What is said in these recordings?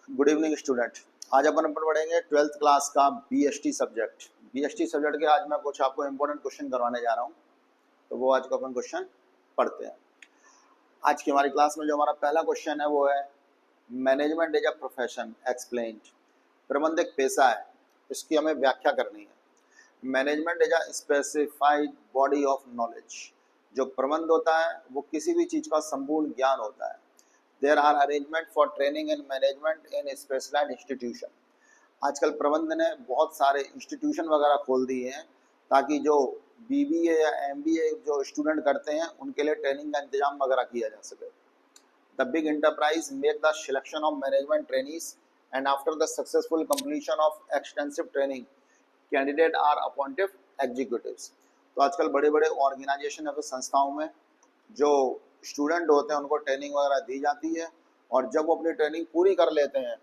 Good evening student. आज अपन पढ़ेंगे 12th class का बीएसटी सब्जेक्ट। बीएसटी सब्जेक्ट के आज मैं कुछ आपको इंपॉर्टेंट क्वेश्चन करवाने जा रहा हूँ, तो वो आज का अपन क्वेश्चन पढ़ते हैं। आज की हमारी क्लास में जो हमारा पहला क्वेश्चन है वो है management is a profession explained. प्रबंध एक पेशा है, इसकी हमें व्याख्या करनी है। Management is a specified body of knowledge. जो प्रबंध होता है वो किसी भी चीज का संपूर्ण ज्ञान होता है। There are arrangement for training and management in specialised institution. आजकल प्रबंध ने बहुत सारे इंस्टीट्यूशन वगैरह खोल दिए हैं ताकि जो बीबीए या एमबीए जो स्टूडेंट करते हैं उनके लिए ट्रेनिंग का इंतजाम वगैरह किया जा सके। The big enterprise make the selection of management trainees and after the successful completion of extensive training candidate are appointed executives. तो आजकल बड़े बड़े ऑर्गेनाइजेशन या फिर संस्थाओं में जो स्टूडेंट होते हैं उनको ट्रेनिंग वगैरह दी जाती है, और जब वो अपनी ट्रेनिंग पूरी कर लेते हैं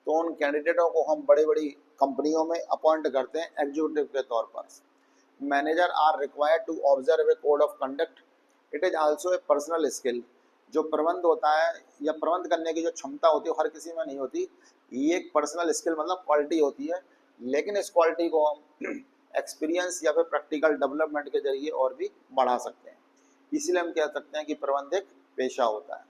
तो उन कैंडिडेटों को हम बड़ी बड़ी कंपनियों में अपॉइंट करते हैं एग्जीक्यूटिव के तौर पर। Manager are required to observe a code of conduct. It is also a personal skill. जो प्रबंध होता है या प्रबंध करने की जो क्षमता होती है हर किसी में नहीं होती। ये एक पर्सनल स्किल मतलब क्वालिटी होती है, लेकिन इस क्वालिटी को हम एक्सपीरियंस या फिर प्रैक्टिकल डेवलपमेंट के जरिए और भी बढ़ा सकते हैं। इसीलिए हम कह सकते हैं कि प्रबंध एक पेशा होता है।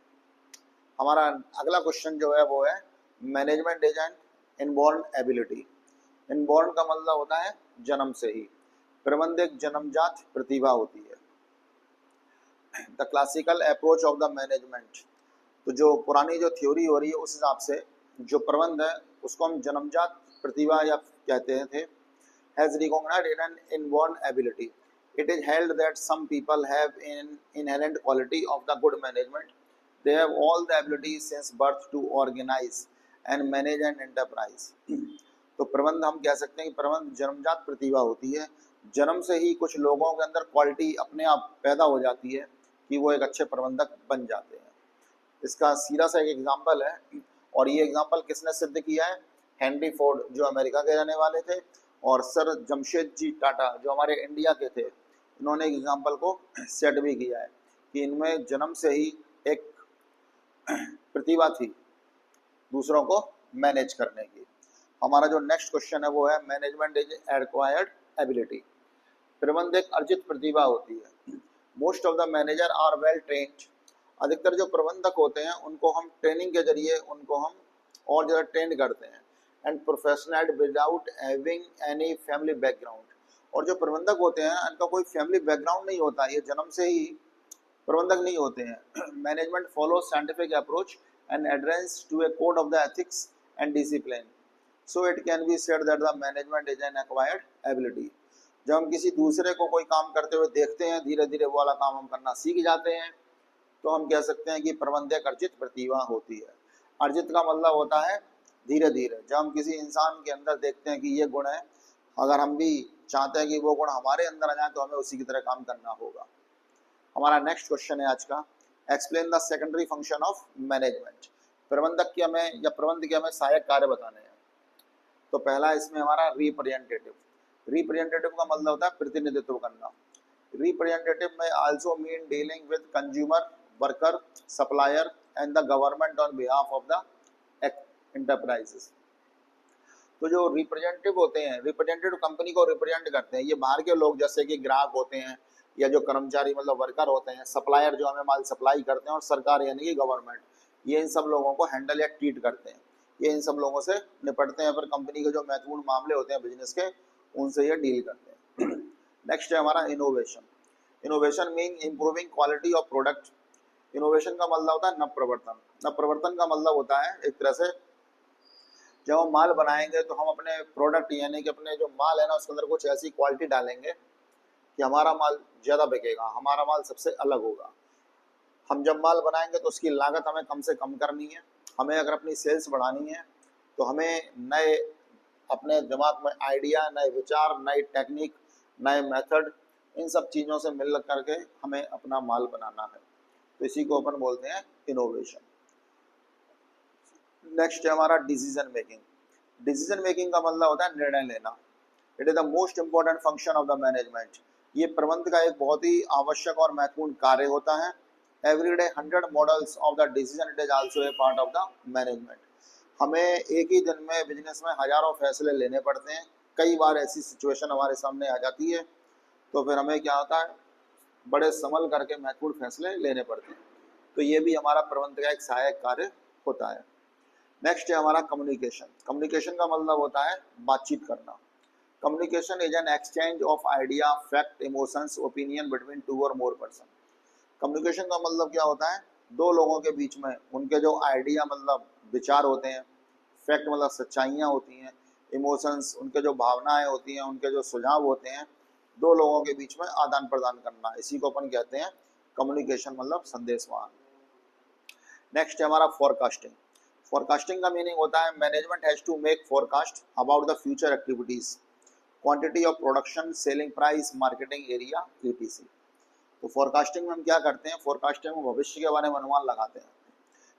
हमारा अगला क्वेश्चन जो है वो है management is N inborn ability. Inborn का मतलब होता है जन्म से ही। प्रबंध एक जन्मजात प्रतिभा होती है। The classical approach of the management. तो जो पुरानी जो थ्योरी हो रही है उस हिसाब से जो प्रबंध है उसको हम जन्मजात प्रतिभा या कहते थे। Has recognised an inborn ability. It is held that some people have an inherent quality of the good management. They have all the abilities since birth to organize and manage an enterprise. तो प्रबंध हम कह सकते हैं कि प्रबंध जन्मजात प्रतिभा होती है। जन्म से ही कुछ लोगों के अंदर क्वालिटी अपने आप पैदा हो जाती है कि वो एक अच्छे प्रबंधक बन जाते हैं। इसका सीधा सा एक एग्जाम्पल है, और ये एग्जाम्पल किसने सिद्ध किया है? हेनरी फोर्ड जो अमेरिका के रहने वाले थे, और सर जमशेदजी टाटा जो हमारे इंडिया के थे। इन्होंने एग्जाम्पल को सेट भी किया है कि इनमें जन्म से ही एक प्रतिभा थी दूसरों को मैनेज करने की। हमारा जो नेक्स्ट क्वेश्चन है वो है मैनेजमेंट इज एक्वायर्ड एबिलिटी। प्रबंध एक अर्जित प्रतिभा होती है। Most of the manager are well trained. अधिकतर जो प्रबंधक होते हैं उनको हम ट्रेनिंग के जरिए उनको हम और ज़्यादा ट्रेन करते हैं। And professional without having any family background. और जो प्रबंधक होते हैं उनका कोई फैमिली बैकग्राउंड नहीं होता, ये जन्म से ही प्रबंधक नहीं होते हैं। Management follow scientific approach and adherence to a code of the ethics and discipline. So it can be said that the management is an acquired ability. जब हम किसी दूसरे को कोई काम करते हुए देखते हैं, धीरे धीरे वो वाला काम हम करना सीख जाते हैं, तो हम कह सकते हैं कि प्रबंध एक अर्जित प्रतिभा होती है। अर्जित का मतलब होता है धीरे धीरे। जब हम किसी इंसान के अंदर देखते हैं कि ये गुण है, अगर हम भी चाहते हैं कि वो गुण हमारे अंदर आ जाए तो हमें उसी की तरह काम करना होगा। हमारा नेक्स्ट क्वेश्चन है आज का, explain the secondary function of management. प्रबंधक के हमें या प्रबंध के हमें सहायक कार्य बताने हैं। तो पहला इसमें हमारा रिप्रेजेंटेटिव। रिप्रेजेंटेटिव का मतलब होता है प्रतिनिधित्व करना। रिप्रेजेंटेटिव में also mean dealing with consumer, worker, supplier and the government on behalf of the enterprises. तो जो रिप्रेजेंटेटिव होते हैं, रिप्रेजेंटेटिव कंपनी को रिप्रेजेंट करते हैं। ये बाहर के लोग जैसे कि ग्राहक होते हैं या जो कर्मचारी मतलब वर्कर होते हैं, सप्लायर जो हमें माल सप्लाई करते हैं, और सरकार यानी कि गवर्नमेंट, ये इन सब लोगों को हैंडल या ट्रीट करते हैं। ये इन सब लोगों से निपटते हैं, फिर कंपनी के जो महत्वपूर्ण मामले होते हैं बिजनेस के, उनसे ये डील करते हैं। नेक्स्ट है हमारा innovation. Innovation mean improving quality of product. Innovation का मतलब होता है नवप्रवर्तन। नवप्रवर्तन का मतलब होता है एक तरह से जब हम माल बनाएंगे तो हम अपने प्रोडक्ट यानी कि अपने जो माल है ना उसके अंदर कुछ ऐसी क्वालिटी डालेंगे कि हमारा माल ज़्यादा बिकेगा, हमारा माल सबसे अलग होगा। हम जब माल बनाएंगे तो उसकी लागत हमें कम से कम करनी है। हमें अगर अपनी सेल्स बढ़ानी है तो हमें नए अपने दिमाग में आइडिया, नए विचार, नई टेक्निक, नए मेथड, इन सब चीज़ों से मिल करके हमें अपना माल बनाना है। तो इसी को अपन बोलते हैं इनोवेशन। नेक्स्ट है हमारा डिसीजन मेकिंग। डिसीजन मेकिंग का मतलब होता है निर्णय लेना। It is the most important function of the management. ये प्रबंध का एक बहुत ही आवश्यक और महत्वपूर्ण कार्य होता है। Every day 100 models of the decision it is also A part of the management. हमें एक ही दिन में बिजनेस में हजारों फैसले लेने पड़ते हैं। कई बार ऐसी सिचुएशन हमारे सामने आ जाती है, तो फिर हमें क्या होता है, बड़े संभल करके महत्वपूर्ण फैसले लेने पड़ते हैं। तो ये भी हमारा प्रबंधन का एक सहायक कार्य होता है। नेक्स्ट है हमारा कम्युनिकेशन। कम्युनिकेशन का मतलब होता है बातचीत करना। Communication is an exchange of idea, fact, emotions, opinion between two और मोर पर्सन। कम्युनिकेशन का मतलब क्या होता है, दो लोगों के बीच में उनके जो आइडिया मतलब विचार होते हैं, फैक्ट मतलब सच्चाइयाँ होती हैं, इमोशंस उनके जो भावनाएं होती हैं, उनके जो सुझाव होते हैं, दो लोगों के बीच में आदान प्रदान करना, इसी को अपन कहते हैं कम्युनिकेशन मतलब संदेशवाहन। नेक्स्ट है हमारा फोरकास्टिंग। फोरकास्टिंग का मीनिंग होता है management has to make forecast about the future activities, quantity of production, selling price, marketing area, etc। तो फोरकास्टिंग में हम क्या करते हैं, फोरकास्टिंग में भविष्य के बारे में अनुमान लगाते हैं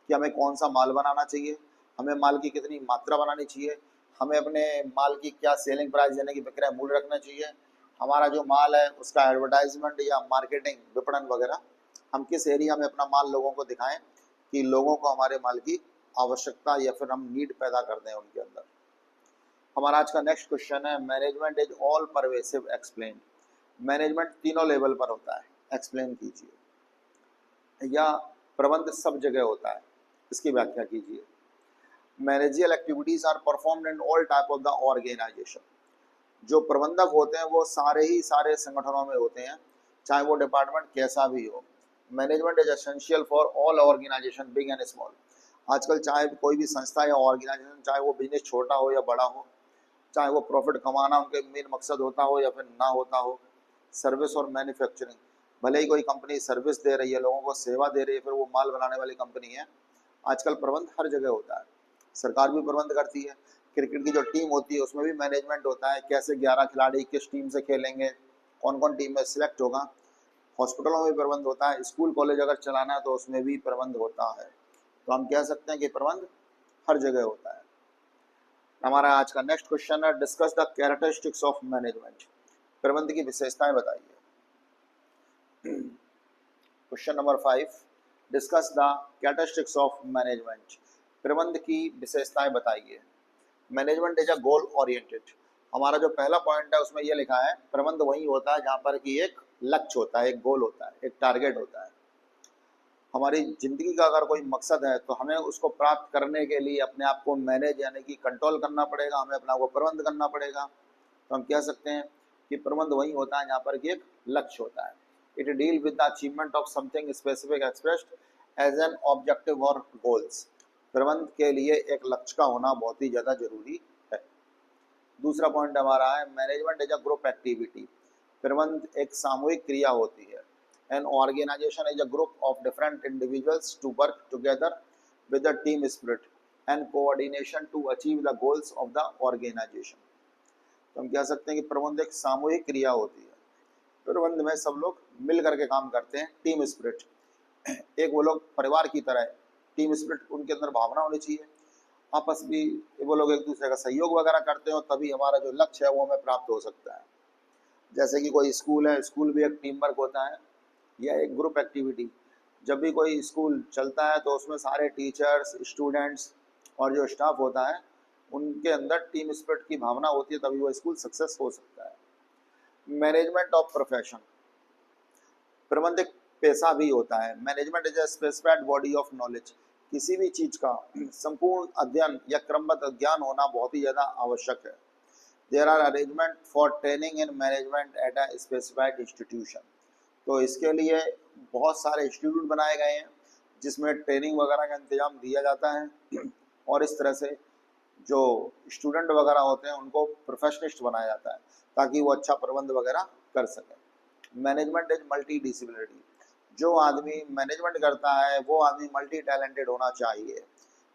कि हमें कौन सा माल बनाना चाहिए, हमें माल की कितनी मात्रा बनानी चाहिए, हमें अपने माल की क्या सेलिंग प्राइस यानी कि विक्रय मूल्य रखना चाहिए, हमारा जो माल है उसका एडवर्टाइजमेंट या मार्केटिंग विपणन वगैरह, हम किस एरिया में अपना माल लोगों को दिखाएं कि लोगों को हमारे माल की आवश्यकता या फिर हम नीड पैदा कर दें उनके अंदर। हमारा आज का नेक्स्ट क्वेश्चन है management is all pervasive explain. Management तीनों लेवल पर होता है, एक्सप्लेन कीजिए। या प्रबंध सब जगह होता है, इसकी व्याख्या कीजिए। Managerial activities are performed in all type of the organisation. जो प्रबंधक होते हैं वो सारे ही सारे संगठनों में होते हैं, चाहे वो डिपार्टमेंट कैसा भी हो। Management is essential for all organisation big and small. आजकल चाहे कोई भी संस्था या ऑर्गेनाइजेशन, चाहे वो बिजनेस छोटा हो या बड़ा हो, चाहे वो प्रॉफिट कमाना उनके मेन मकसद होता हो या फिर ना होता हो, सर्विस और मैन्युफैक्चरिंग, भले ही कोई कंपनी सर्विस दे रही है, लोगों को सेवा दे रही है, फिर वो माल बनाने वाली कंपनी है, आजकल प्रबंध हर जगह होता है। सरकार भी प्रबंध करती है। क्रिकेट की जो टीम होती है उसमें भी मैनेजमेंट होता है, कैसे 11 खिलाड़ी किस टीम से खेलेंगे, कौन कौन टीम में सिलेक्ट होगा। हॉस्पिटलों में भी प्रबंध होता है, स्कूल कॉलेज अगर चलाना है तो उसमें भी प्रबंध होता है। तो हम कह सकते हैं कि प्रबंध हर जगह होता है। हमारा आज का नेक्स्ट क्वेश्चन है discuss the characteristics of management. प्रबंध की विशेषताएं बताइए। Question number 5, discuss the characteristics of management. प्रबंध की विशेषताएं बताइए। Management is a goal oriented. हमारा जो पहला पॉइंट है उसमें यह लिखा है प्रबंध वही होता है जहां पर कि एक लक्ष्य होता है, एक गोल होता है, एक टारगेट होता है। हमारी जिंदगी का अगर कोई मकसद है तो हमें उसको प्राप्त करने के लिए अपने आप को मैनेज यानी कि कंट्रोल करना पड़ेगा, हमें अपना को प्रबंध करना पड़ेगा। तो हम कह सकते हैं कि प्रबंध वही होता है जहाँ पर कि एक लक्ष्य होता है। It deal with the achievement of something specific expressed as an objective और गोल्स। प्रबंध के लिए एक लक्ष्य का होना बहुत ही ज़्यादा जरूरी है। दूसरा पॉइंट हमारा है management is a group activity. प्रबंध एक सामूहिक क्रिया होती है। An organization is a group of different individuals to work together with a team spirit and coordination to achieve the goals of the organization। तो हम कह सकते हैं कि प्रबंध एक सामूहिक क्रिया होती है। प्रबंध में सब लोग मिल करके काम करते हैं, टीम स्पिरिट, एक वो लोग परिवार की तरह, टीम स्पिरिट उनके अंदर भावना होनी चाहिए, आपस में वो लोग एक दूसरे का सहयोग वगैरह करते हो, तभी हमारा जो लक्ष्य है वो हमें प्राप्त हो सकता है। जैसे कि कोई स्कूल है, स्कूल भी एक टीम वर्क होता है या एक ग्रुप एक्टिविटी। जब भी कोई स्कूल चलता है तो उसमें सारे टीचर्स, स्टूडेंट्स और जो स्टाफ होता है उनके अंदर टीम स्पिरिट की भावना होती है, तभी वो स्कूल सक्सेस हो सकता है। Management of profession. प्रबंध एक पेशा भी होता है। Management is a specified body of knowledge. किसी भी चीज का संपूर्ण अध्ययन या क्रमबद्ध ज्ञान होना बहुत ही ज्यादा आवश्यक है। There are arrangement for training in management at a specified institution. तो इसके लिए बहुत सारे इंस्टीट्यूट बनाए गए हैं जिसमें ट्रेनिंग वगैरह का इंतजाम दिया जाता है और इस तरह से जो स्टूडेंट वगैरह होते हैं उनको प्रोफेशनलिस्ट बनाया जाता है ताकि वो अच्छा प्रबंध वगैरह कर सकें। Management is multi disciplinary. जो आदमी मैनेजमेंट करता है वो आदमी मल्टी टैलेंटेड होना चाहिए।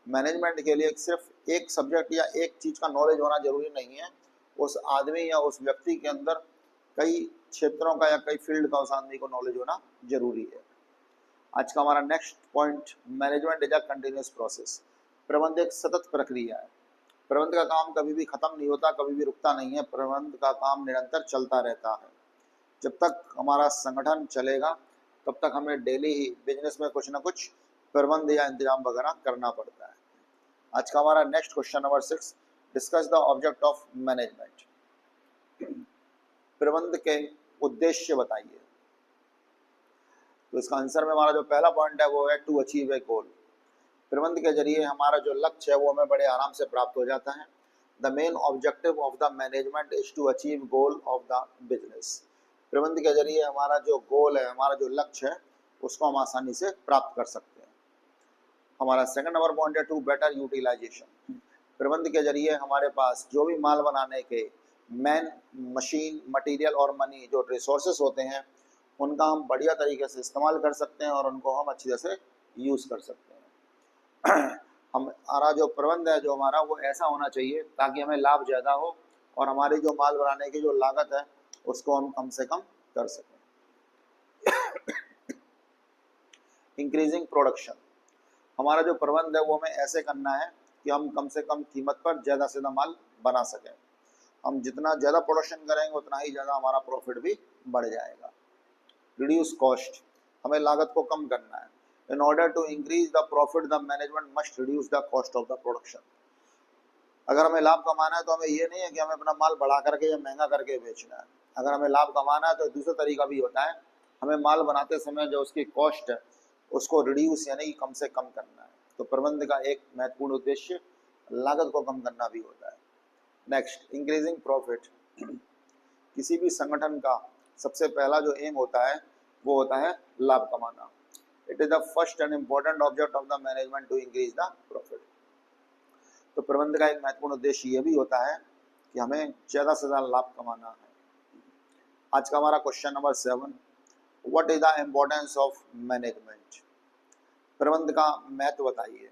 मैनेजमेंट के लिए सिर्फ एक सब्जेक्ट या एक चीज़ का नॉलेज होना जरूरी नहीं है, उस आदमी या उस व्यक्ति के अंदर कई क्षेत्रों का या कई फील्ड का उस आदमी को नॉलेज होना जरूरी है। आज का हमारा next point management is a continuous process. प्रबंध एक सतत प्रक्रिया है। प्रबंध का काम कभी भी खत्म नहीं होता, कभी भी रुकता नहीं है। प्रबंध का काम निरंतर चलता रहता है। जब तक हमारा संगठन चलेगा तब तक हमें डेली ही बिजनेस में कुछ ना कुछ प्रबंध या इंतजाम वगैरह करना पड़ता है। आज का हमारा next question number 6, discuss the object of management. प्रबंध के उद्देश्य बताइए। तो इसका आंसर में हमारा जो पहला पॉइंट है वो है टू अचीव ए गोल। प्रबंध के जरिए हमारा जो लक्ष्य है वो हमें बड़े आराम से प्राप्त हो जाता है। The main objective of the management is to achieve goal of the business. प्रबंध के जरिए हमारा जो गोल है, हमारा जो लक्ष्य है, उसको हम आसानी से प्राप्त कर सकते हैं। हमारा सेकंड नंबर पॉइंट है टू बेटर यूटिलाइजेशन। प्रबंध के जरिए हमारे पास जो भी माल बनाने के मैन, मशीन, मटेरियल और मनी जो रिसोर्सेस होते हैं, उनका हम बढ़िया तरीके से इस्तेमाल कर सकते हैं और उनको हम अच्छी तरह से यूज़ कर सकते हैं। हमारा जो प्रबंध है जो हमारा, वो ऐसा होना चाहिए ताकि हमें लाभ ज़्यादा हो और हमारी जो माल बनाने की जो लागत है उसको हम कम से कम कर सकें। Increasing production. हमारा जो प्रबंध है वो हमें ऐसे करना है कि हम कम से कम कीमत पर ज़्यादा से ज़्यादा माल बना सकें। हम जितना ज़्यादा प्रोडक्शन करेंगे उतना ही ज़्यादा हमारा प्रॉफिट भी बढ़ जाएगा। Reduce cost. हमें लागत को कम करना है। In order to increase the profit the management must reduce the cost of the production. अगर हमें लाभ कमाना है तो हमें ये नहीं है कि हमें अपना माल बढ़ा करके या महंगा करके बेचना है। अगर हमें लाभ कमाना है तो दूसरा तरीका भी होता है, हमें माल बनाते समय जो उसकी कॉस्ट है उसको रिड्यूस यानी कि कम से कम करना है। तो प्रबंध का एक महत्वपूर्ण उद्देश्य लागत को कम करना भी होता है। Next, increasing profit. किसी भी संगठन का सबसे पहला जो एम होता है वो होता है लाभ कमाना। It is the first and important object of the management to increase the profit. तो प्रबंध का एक महत्वपूर्ण उद्देश्य ये भी होता है कि हमें ज़्यादा से ज़्यादा लाभ कमाना है। आज का हमारा question number 7, what is the importance of management. प्रबंध का महत्व बताइए।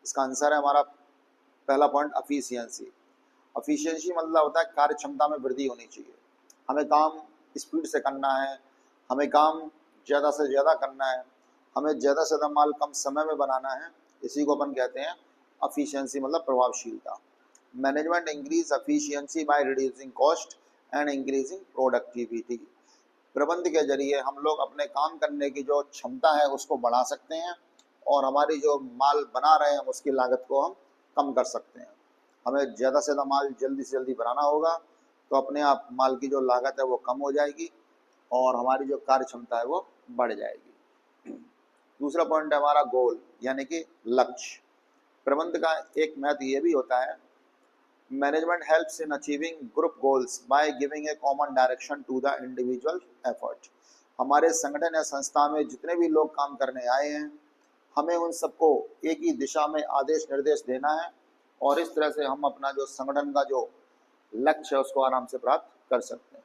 इसका आंसर है हमारा पहला पॉइंट एफिशिएंसी। एफिशिएंसी मतलब होता है कार्य क्षमता में वृद्धि होनी चाहिए। हमें काम स्पीड से करना है, हमें काम ज़्यादा से ज़्यादा करना है, हमें ज़्यादा से ज़्यादा माल कम समय में बनाना है। इसी को अपन कहते हैं एफिशिएंसी, मतलब प्रभावशीलता। Management increase efficiency by reducing cost and increasing productivity. प्रबंध के जरिए हम लोग अपने काम करने की जो क्षमता है उसको बढ़ा सकते हैं और हमारी जो माल बना रहे हैं उसकी लागत को हम कम कर सकते हैं। हमें ज़्यादा से ज़्यादा माल जल्दी से जल्दी बनाना होगा तो अपने आप माल की जो लागत है वो कम हो जाएगी और हमारी जो कार्य क्षमता है वो बढ़ जाएगी। दूसरा पॉइंट है हमारा गोल यानी कि लक्ष्य। प्रबंध का एक महत्व ये भी होता है, management helps in achieving group goals by giving a common direction to the individual effort. हमारे संगठन या संस्था में जितने भी लोग काम करने आए हैं, हमें उन सबको एक ही दिशा में आदेश निर्देश देना है और इस तरह से हम अपना जो संगठन का जो लक्ष्य है उसको आराम से प्राप्त कर सकते हैं।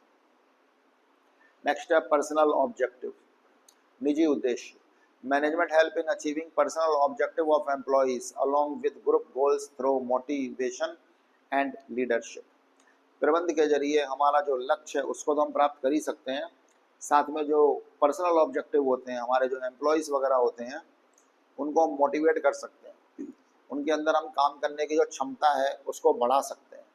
नेक्स्ट है पर्सनल ऑब्जेक्टिव, निजी उद्देश्य। Management help in achieving personal objective of employees along with group goals through motivation and leadership. प्रबंध के जरिए हमारा जो लक्ष्य है उसको तो हम प्राप्त कर ही सकते हैं, साथ में जो पर्सनल ऑब्जेक्टिव होते हैं, हमारे जो एम्प्लॉइज वगैरह होते हैं, उनको हम मोटिवेट कर सकते हैं। उनके अंदर हम काम करने की जो क्षमता है उसको बढ़ा सकते हैं,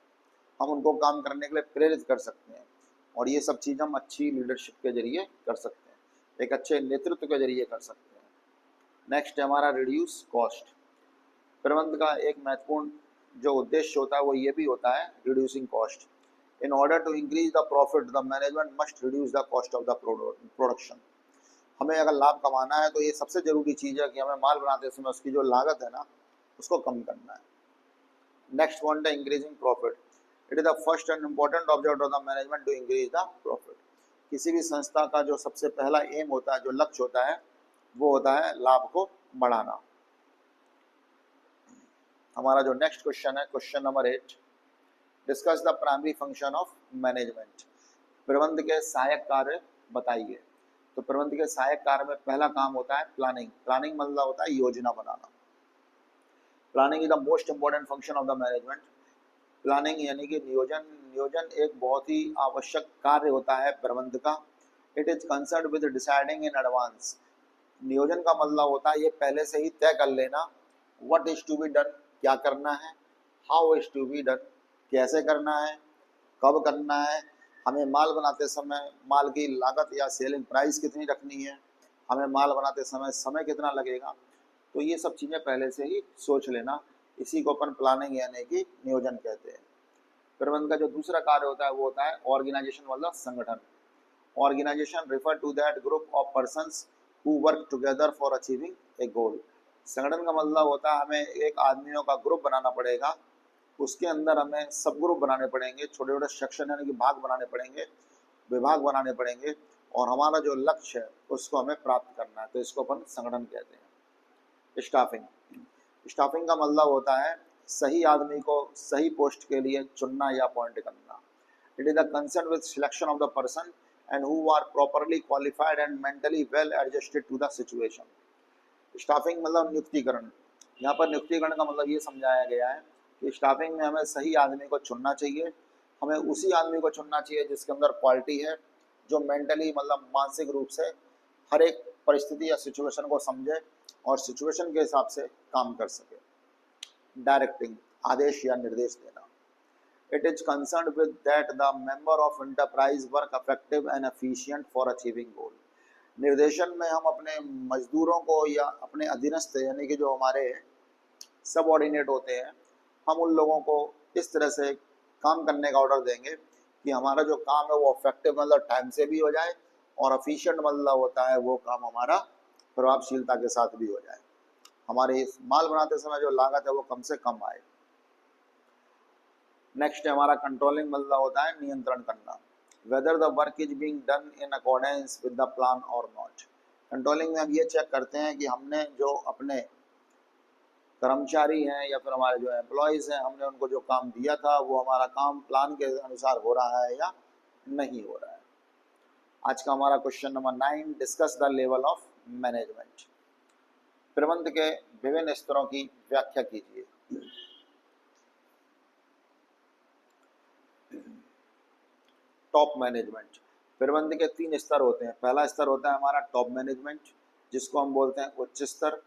हम उनको काम करने के लिए प्रेरित कर सकते हैं और ये सब चीज़ हम अच्छी लीडरशिप के जरिए कर सकते हैं, एक अच्छे नेतृत्व के जरिए कर सकते हैं। नेक्स्ट है हमारा रिड्यूस कॉस्ट। प्रबंध का एक महत्वपूर्ण जो उद्देश्य होता है वो ये भी होता है reducing cost. In order to increase the profit the management must reduce the cost of the production. हमें अगर लाभ कमाना है तो ये सबसे जरूरी चीज़ है कि हमें माल बनाते समय उसकी जो लागत है ना उसको कम करना है। नेक्स्ट पॉइंट है increasing profit. It is the first and important object of the management to increase the profit. किसी भी संस्था का जो सबसे पहला एम होता है, जो लक्ष्य होता है, वो होता है लाभ को बढ़ाना। हमारा जो नेक्स्ट क्वेश्चन है question number 8, discuss the primary function of management. प्रबंध के सहायक कार्य बताइए। तो प्रबंध के सहायक कार्य में पहला काम होता है प्लानिंग। प्लानिंग मतलब होता है योजना बनाना। Planning is the most important function of the management. Planning यानी कि नियोजन। नियोजन एक बहुत ही आवश्यक कार्य होता है प्रबंध का। It is concern with deciding in advance. नियोजन का मतलब होता है ये पहले से ही तय कर लेना, what is to be done, क्या करना है, how is to be done, कैसे करना है, कब करना है, हमें माल बनाते समय माल की लागत या सेलिंग प्राइस कितनी रखनी है, हमें माल बनाते समय कितना लगेगा। तो ये सब चीज़ें पहले से ही सोच लेना, इसी को अपन प्लानिंग यानी कि नियोजन कहते हैं। प्रबंधन का जो दूसरा कार्य होता है वो होता है ऑर्गेनाइजेशन मतलब संगठन। Organisation refer to that group of persons who work together for achieving a goal. संगठन का मतलब होता है हमें एक आदमियों का ग्रुप बनाना पड़ेगा, उसके अंदर हमें सब ग्रुप बनाने पड़ेंगे, छोटे छोटे सेक्शन यानी कि भाग बनाने पड़ेंगे, विभाग बनाने पड़ेंगे, और हमारा जो लक्ष्य है उसको हमें प्राप्त करना है, तो इसको अपन संगठन कहते हैं। स्टाफिंग, स्टाफिंग का मतलब होता है सही आदमी को सही पोस्ट के लिए चुनना या अपॉइंट करना। It is the concern with selection of the person and who are properly qualified and mentally well adjusted to the situation. Staffing मतलब नियुक्तिकरण। यहाँ पर नियुक्तिकरण का मतलब ये समझाया गया है कि स्टाफिंग में हमें सही आदमी को चुनना चाहिए, हमें उसी आदमी को चुनना चाहिए जिसके अंदर क्वालिटी है, जो मेंटली मतलब मानसिक रूप से हर एक परिस्थिति या सिचुएशन को समझे और सिचुएशन के हिसाब से काम कर सके। डायरेक्टिंग, आदेश या निर्देश देना। It is concern with that the member of enterprise work effective and efficient for achieving goal. निर्देशन में हम अपने मजदूरों को या अपने अधीनस्थ यानी कि जो हमारे सबऑर्डिनेट होते हैं, हम उन लोगों को इस तरह से काम करने का ऑर्डर देंगे कि हमारा जो काम है वो इफेक्टिव मतलब टाइम से भी हो जाए, और एफिशिएंट मतलब होता है वो काम हमारा प्रभावशीलता के साथ भी हो जाए, हमारे इस माल बनाते समय जो लागत है वो कम से कम आए। नेक्स्ट है हमारा कंट्रोलिंग मतलब होता है नियंत्रण करना। Whether the work is being done in accordance with the plan और नॉट। कंट्रोलिंग में हम ये चेक करते हैं कि हमने जो अपने कर्मचारी हैं या फिर हमारे जो एम्प्लॉयज़ हैं, हमने उनको जो काम दिया था वो हमारा काम प्लान के अनुसार हो रहा है या नहीं हो रहा है। आज का हमारा question number 9, discuss the level of management. प्रबंधन के विभिन्न स्तरों की व्याख्या कीजिए। Top management. प्रबंधन के 3 स्तर होते हैं। पहला स्तर होता है हमारा टॉप मैनेजमेंट, जिसको हम बोलते हैं उच्च स्तर।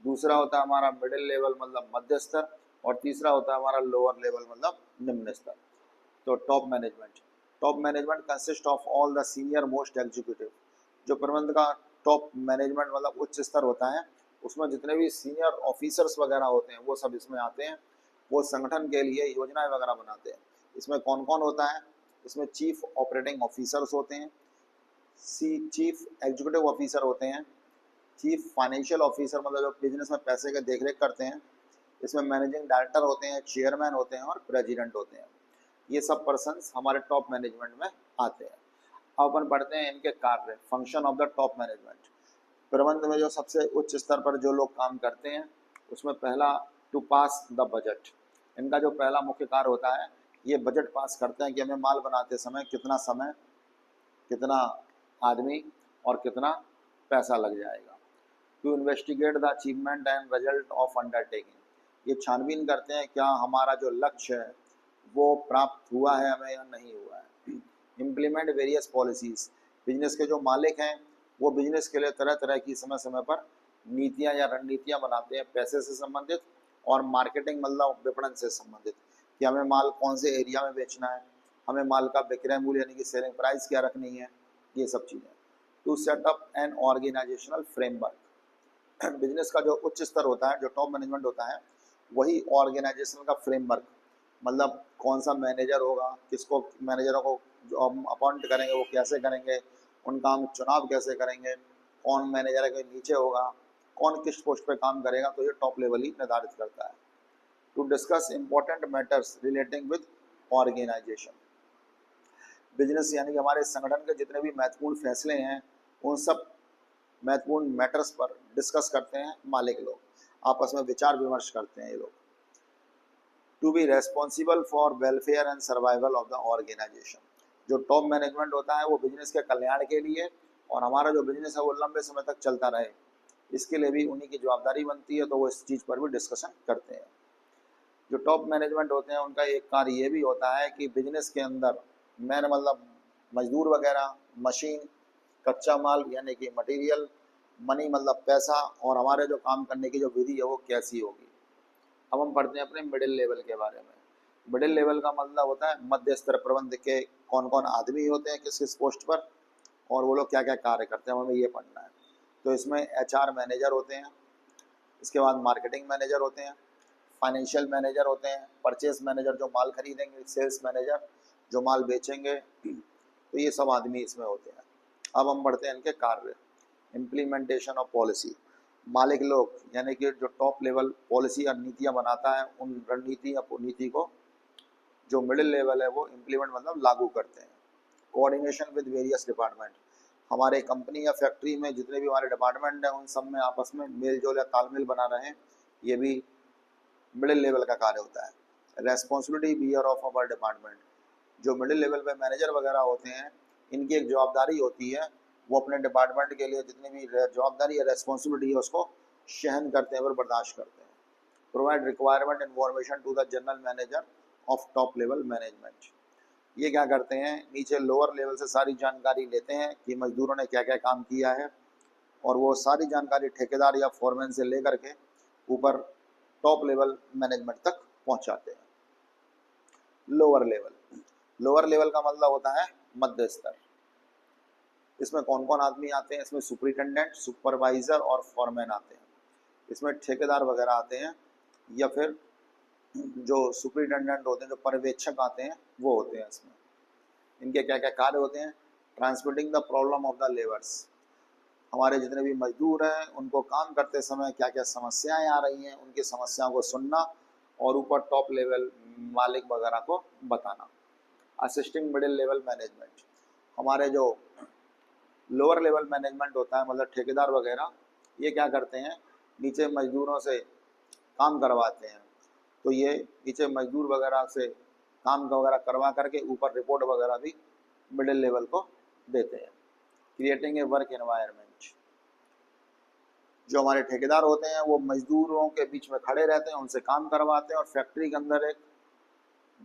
दूसरा होता है हमारा मिडिल लेवल मतलब मध्य स्तर, और तीसरा होता है हमारा लोअर लेवल मतलब निम्न स्तर। तो top management, top management consist of all the senior most executive. जो प्रबंधन का टॉप मैनेजमेंट मतलब उच्च स्तर होता है, उसमें जितने भी सीनियर ऑफिसर्स वगैरह होते हैं वो सब इसमें आते हैं। वो संगठन के लिए योजनाएं वगैरह बनाते हैं। इसमें कौन कौन होता है? इसमें चीफ ऑपरेटिंग ऑफिसर्स होते हैं, चीफ एग्जीक्यूटिव ऑफिसर होते हैं, चीफ फाइनेंशियल ऑफिसर मतलब जो बिजनेस में पैसे के देखरेख करते हैं, इसमें मैनेजिंग डायरेक्टर होते हैं, चेयरमैन होते हैं और प्रेसिडेंट होते हैं। ये सब पर्सन्स हमारे टॉप मैनेजमेंट में आते हैं। अब अपन पढ़ते हैं इनके कार्य, function of the top management. प्रबंधन में जो सबसे उच्च स्तर पर जो लोग काम करते हैं, उसमें पहला टू पास द बजट। इनका जो पहला मुख्य कार्य होता है, ये बजट पास करते हैं कि हमें माल बनाते समय कितना समय, कितना आदमी और कितना पैसा लग जाएगा। To investigate the achievement and result of undertaking. ये छानबीन करते हैं क्या हमारा जो लक्ष्य है वो प्राप्त हुआ है हमें या नहीं हुआ है। Implement various policies. बिजनेस के जो मालिक हैं वो बिजनेस के लिए तरह तरह की समय समय पर नीतियां या रणनीतियां बनाते हैं, पैसे से संबंधित और मार्केटिंग मतलब विपणन से संबंधित, कि हमें माल कौन से एरिया में बेचना है, हमें माल का विक्रय मूल्य यानी कि सेलिंग प्राइस क्या रखनी है, ये सब चीज़ें। To set up an organisational framework. Business का जो उच्च स्तर होता है, जो टॉप मैनेजमेंट होता है, वही ऑर्गेनाइजेशन का फ्रेमवर्क मतलब कौन सा मैनेजर होगा, किसको मैनेजरों को जो हम अपॉइंट करेंगे वो कैसे करेंगे, उनका हम चुनाव कैसे करेंगे, कौन मैनेजर के नीचे होगा, कौन किस पोस्ट पे काम करेगा, तो ये टॉप लेवल ही निर्धारित करता है। To discuss important matters relating with organisation. Business यानी कि हमारे संगठन के जितने भी महत्वपूर्ण फैसले हैं, उन सब महत्वपूर्ण मैटर्स पर डिस्कस करते हैं मालिक लोग, आपस में विचार विमर्श करते हैं ये लोग। To be responsible for welfare and survival of the organisation. जो टॉप मैनेजमेंट होता है वो बिजनेस के कल्याण के लिए और हमारा जो बिजनेस है वो लंबे समय तक चलता रहे, इसके लिए भी उन्हीं की जवाबदारी बनती है, तो वो इस चीज़ पर भी डिस्कशन करते हैं। जो टॉप मैनेजमेंट होते हैं उनका एक कार्य ये भी होता है कि बिजनेस के अंदर मैन मतलब मजदूर वगैरह, मशीन, कच्चा माल यानी कि मटेरियल, मनी मतलब पैसा, और हमारे जो काम करने की जो विधि है वो कैसी होगी। अब हम पढ़ते हैं अपने मिडिल लेवल के बारे में। मिडिल लेवल का मतलब होता है मध्य स्तर प्रबंध के कौन कौन आदमी होते हैं किस किस पोस्ट पर, और वो लोग क्या क्या कार्य करते हैं, हमें ये पढ़ना है। तो इसमें HR मैनेजर होते हैं, इसके बाद मार्केटिंग मैनेजर होते हैं, फाइनेंशियल मैनेजर होते हैं, परचेस मैनेजर जो माल खरीदेंगे, सेल्स मैनेजर जो माल बेचेंगे, तो ये सब आदमी इसमें होते हैं। अब हम बढ़ते हैं इनके कार्य। इम्प्लीमेंटेशन ऑफ पॉलिसी, मालिक लोग यानी कि जो टॉप लेवल पॉलिसी और नीतियाँ बनाता है, उन रणनीति या नीति को जो मिडिल लेवल है वो इम्प्लीमेंट मतलब लागू करते हैं। कोऑर्डिनेशन विद वेरियस डिपार्टमेंट, हमारे कंपनी या फैक्ट्री में जितने भी हमारे डिपार्टमेंट हैं उन सब में आपस में मेल जोल या तालमेल बना रहे, ये भी मिडिल लेवल का कार्य होता है। Responsibility bear of our department, जो मिडिल लेवल पे मैनेजर वगैरह होते हैं, इनकी एक जवाबदारी होती है, वो अपने डिपार्टमेंट के लिए जितनी भी जवाबदारी या रेस्पॉन्सिबिलिटी है उसको सहन करते हैं और बर्दाश्त करते हैं। Provide requirement information to the general manager of top level management, ये क्या करते हैं, नीचे लोअर लेवल से सारी जानकारी लेते हैं कि मजदूरों ने क्या क्या काम किया है, और वो सारी जानकारी ठेकेदार या फोरमैन से लेकर के ऊपर टॉप लेवल मैनेजमेंट तक पहुंचाते हैं। लोअर लेवल, लोअर लेवल का मतलब होता है मध्य स्तर। इसमें कौन कौन आदमी आते हैं, इसमें सुपरिटेंडेंट, सुपरवाइजर और फॉरमैन आते हैं। इसमें ठेकेदार वगैरह आते हैं, या फिर जो सुपरिटेंडेंट होते हैं, जो पर्यवेक्षक आते हैं, वो होते हैं इसमें। इनके क्या क्या कार्य होते हैं, transmitting the problem of the labours, हमारे जितने भी मजदूर हैं उनको काम करते समय क्या क्या समस्याएं आ रही हैं, उनकी समस्याओं को सुनना और ऊपर टॉप लेवल मालिक वगैरह को बताना। असिस्टिंग मिडिल लेवल मैनेजमेंट, हमारे जो लोअर लेवल मैनेजमेंट होता है मतलब ठेकेदार वगैरह, ये क्या करते हैं, नीचे मजदूरों से काम करवाते हैं, तो ये नीचे मजदूर वगैरह से काम वगैरह करवा करके ऊपर रिपोर्ट वगैरह भी मिडिल लेवल को देते हैं। क्रिएटिंग ए वर्क एनवायरनमेंट, जो हमारे ठेकेदार होते हैं वो मजदूरों के बीच में खड़े रहते हैं, उनसे काम करवाते हैं और फैक्ट्री के अंदर एक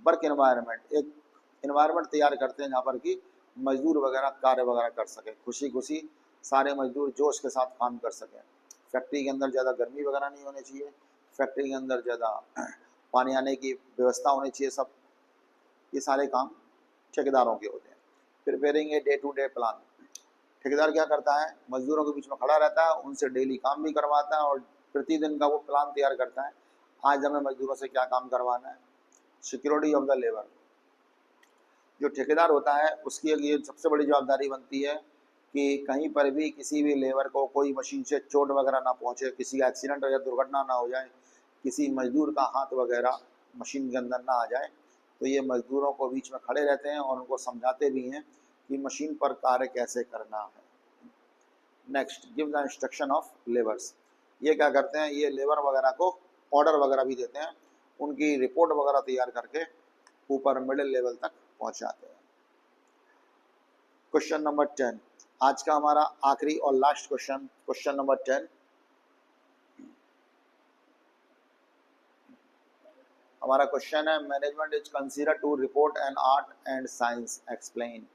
वर्क एनवायरनमेंट, एक एनवायरनमेंट तैयार करते हैं जहाँ पर कि मजदूर वगैरह कार्य वगैरह कर सकें, खुशी खुशी सारे मजदूर जोश के साथ काम कर सकें। फैक्ट्री के अंदर ज़्यादा गर्मी वगैरह नहीं होनी चाहिए, फैक्ट्री के अंदर ज़्यादा पानी आने की व्यवस्था होनी चाहिए, सब ये सारे काम ठेकेदारों के होते हैं। Preparing a day to day plan, ठेकेदार क्या करता है, मजदूरों के बीच में खड़ा रहता है, उनसे डेली काम भी करवाता है और प्रतिदिन का वो प्लान तैयार करता है, आज हमें मजदूरों से क्या काम करवाना है। सिक्योरिटी ऑफ द लेबर, जो ठेकेदार होता है उसकी ये सबसे बड़ी जवाबदारी बनती है कि कहीं पर भी किसी भी लेबर को कोई मशीन से चोट वगैरह ना पहुंचे, किसी एक्सीडेंट या दुर्घटना ना हो जाए, किसी मजदूर का हाथ वगैरह मशीन के अंदर ना आ जाए, तो ये मजदूरों को बीच में खड़े रहते हैं और उनको समझाते भी हैं कि मशीन पर कार्य कैसे करना है। Next, give the instruction of labours, ये क्या करते हैं, ये लेबर वगैरह को ऑर्डर वगैरह भी देते हैं, उनकी रिपोर्ट वगैरह तैयार करके ऊपर मिडिल लेवल तक पहुंचाते हैं। क्वेश्चन नंबर 10, आज का हमारा आखिरी और लास्ट क्वेश्चन, क्वेश्चन नंबर 10। हमारा क्वेश्चन है, management is consider to report an art and science, explain.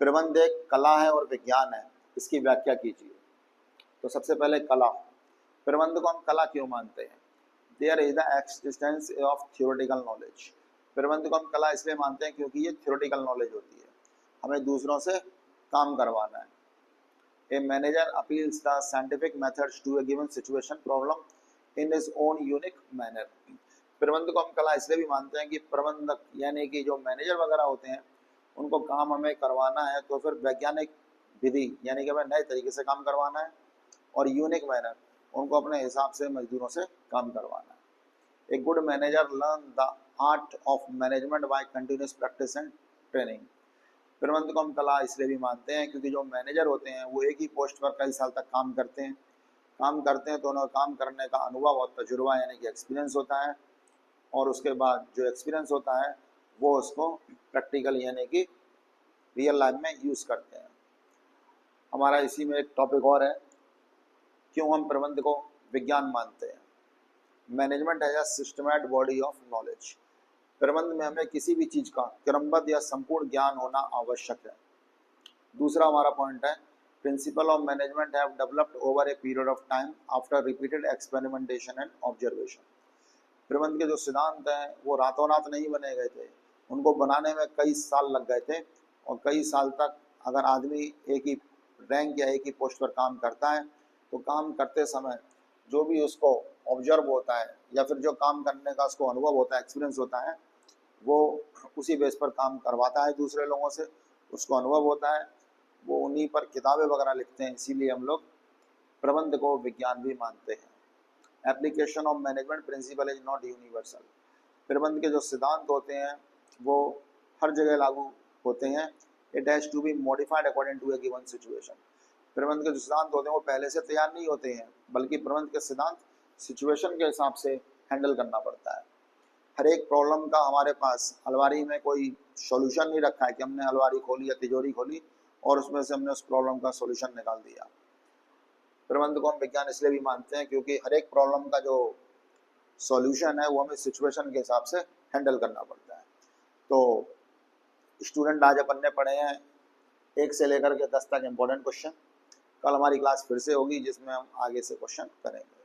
प्रबंध एक कला है और विज्ञान है, इसकी व्याख्या कीजिए। तो सबसे पहले कला, प्रबंध को हम कला क्यों मानते हैं, there is the existence of theoretical knowledge, प्रबंध को हम कला इसलिए मानते हैं क्योंकि ये थ्योरेटिकल नॉलेज होती है, हमें दूसरों से काम करवाना है। A manager appeals the scientific methods to a given situation problem in his own unique manner, प्रबंध को हम कला इसलिए भी मानते हैं कि प्रबंधक यानी कि जो मैनेजर वगैरह होते हैं उनको काम हमें करवाना है, तो फिर वैज्ञानिक विधि यानी कि हमें नए तरीके से काम करवाना है, और यूनिक मैनर उनको अपने हिसाब से मजदूरों से काम करवाना है। A good manager learn the art of management by continuous practice and training, प्रबंध को हम कला इसलिए भी मानते हैं क्योंकि जो मैनेजर होते हैं वो एक ही पोस्ट पर कई साल तक काम करते हैं तो उन्हें काम करने का अनुभव और तजुर्बा यानी कि एक्सपीरियंस होता है, और उसके बाद जो एक्सपीरियंस होता है वो उसको प्रैक्टिकल यानी कि रियल लाइफ में यूज़ करते हैं। हमारा इसी में एक टॉपिक और है, क्यों हम प्रबंध को विज्ञान मानते हैं। मैनेजमेंट है सिस्टमैटिक बॉडी ऑफ नॉलेज, प्रबंध में हमें किसी भी चीज़ का क्रमबद्ध या संपूर्ण ज्ञान होना आवश्यक है। दूसरा हमारा पॉइंट है, principle of management have developed over a period of time after repeated experimentation and observation, प्रबंध के जो सिद्धांत हैं वो रातों रात नहीं बने गए थे, उनको बनाने में कई साल लग गए थे, और कई साल तक अगर आदमी एक ही रैंक या एक ही पोस्ट पर काम करता है तो काम करते समय जो भी उसको ऑब्जर्व होता है या फिर जो काम करने का उसको अनुभव होता है, एक्सपीरियंस होता है, वो उसी बेस पर काम करवाता है दूसरे लोगों से, उसको अनुभव होता है, वो उन्हीं पर किताबें वगैरह लिखते हैं। इसीलिए हम लोग प्रबंध को विज्ञान भी मानते हैं। Application of management principle is not universal. प्रबंध के जो सिद्धांत होते हैं वो हर जगह लागू होते हैं। It has to be modified according to a given situation. प्रबंध के जो सिद्धांत होते हैं वो पहले से तैयार नहीं होते हैं, बल्कि प्रबंध के सिद्धांत सिचुएशन के हिसाब से हैंडल करना पड़ता है। हर एक प्रॉब्लम का हमारे पास अलमारी में कोई सॉल्यूशन नहीं रखा है कि हमने अलमारी खोली या तिजोरी खोली और उसमें से हमने उस प्रॉब्लम का सॉल्यूशन निकाल दिया। प्रबंध को हम विज्ञान इसलिए भी मानते हैं क्योंकि हर एक प्रॉब्लम का जो सॉल्यूशन है वो हमें सिचुएशन के हिसाब से हैंडल करना पड़ता है। तो स्टूडेंट, आज अपन ने पढ़े हैं 1 से लेकर के 10 तक इम्पोर्टेंट क्वेश्चन। कल हमारी क्लास फिर से होगी जिसमें हम आगे से क्वेश्चन करेंगे।